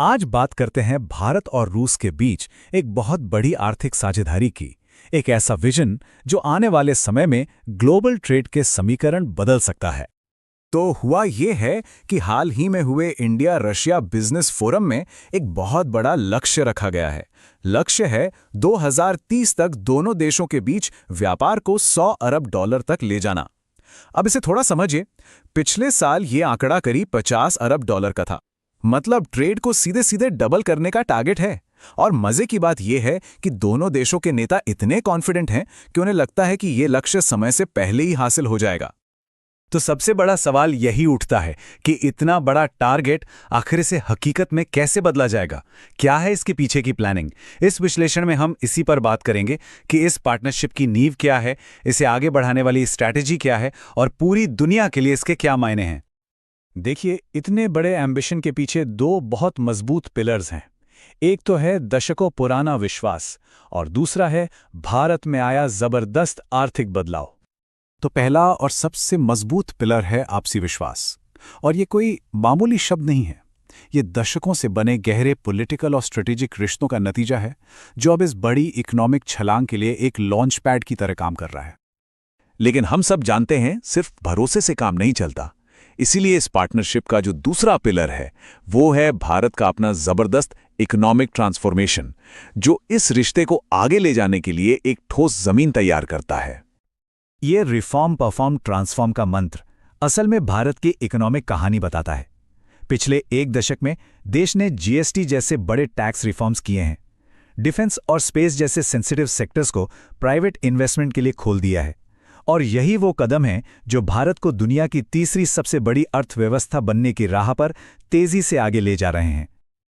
आज बात करते हैं भारत और रूस के बीच एक बहुत बड़ी आर्थिक साझेदारी की। एक ऐसा विजन जो आने वाले समय में ग्लोबल ट्रेड के समीकरण बदल सकता है। तो हुआ ये है कि हाल ही में हुए इंडिया रशिया बिजनेस फोरम में एक बहुत बड़ा लक्ष्य रखा गया है। लक्ष्य है 2030 तक दोनों देशों के बीच व्यापार को 100 अरब डॉलर तक ले जाना। अब इसे थोड़ा समझिए। पिछले साल ये आंकड़ा करीब 50 अरब डॉलर का था। मतलब ट्रेड को सीधे सीधे डबल करने का टारगेट है। और मजे की बात यह है कि दोनों देशों के नेता इतने कॉन्फिडेंट हैं कि उन्हें लगता है कि यह लक्ष्य समय से पहले ही हासिल हो जाएगा। तो सबसे बड़ा सवाल यही उठता है कि इतना बड़ा टारगेट आखिर से हकीकत में कैसे बदला जाएगा? क्या है इसके पीछे की प्लानिंग? इस विश्लेषण में हम इसी पर बात करेंगे कि इस पार्टनरशिप की नींव क्या है, इसे आगे बढ़ाने वाली स्ट्रैटेजी क्या है और पूरी दुनिया के लिए इसके क्या मायने हैं। देखिए, इतने बड़े एम्बिशन के पीछे दो बहुत मजबूत पिलर्स हैं। एक तो है दशकों पुराना विश्वास और दूसरा है भारत में आया जबरदस्त आर्थिक बदलाव। तो पहला और सबसे मजबूत पिलर है आपसी विश्वास। और ये कोई मामूली शब्द नहीं है। ये दशकों से बने गहरे पॉलिटिकल और स्ट्रेटेजिक रिश्तों का नतीजा है, जो अब इस बड़ी इकोनॉमिक छलांग के लिए एक लॉन्च पैड की तरह काम कर रहा है। लेकिन हम सब जानते हैं, सिर्फ भरोसे से काम नहीं चलता। इसीलिए इस पार्टनरशिप का जो दूसरा पिलर है वो है भारत का अपना जबरदस्त इकोनॉमिक ट्रांसफॉर्मेशन, जो इस रिश्ते को आगे ले जाने के लिए एक ठोस जमीन तैयार करता है। ये रिफॉर्म परफॉर्म ट्रांसफॉर्म का मंत्र असल में भारत की इकोनॉमिक कहानी बताता है। पिछले एक दशक में देश ने जीएसटी जैसे बड़े टैक्स रिफॉर्म्स किए हैं। डिफेंस और स्पेस जैसे सेंसिटिव सेक्टर्स को प्राइवेट इन्वेस्टमेंट के लिए खोल दिया है। और यही वो कदम है जो भारत को दुनिया की तीसरी सबसे बड़ी अर्थव्यवस्था बनने की राह पर तेजी से आगे ले जा रहे हैं।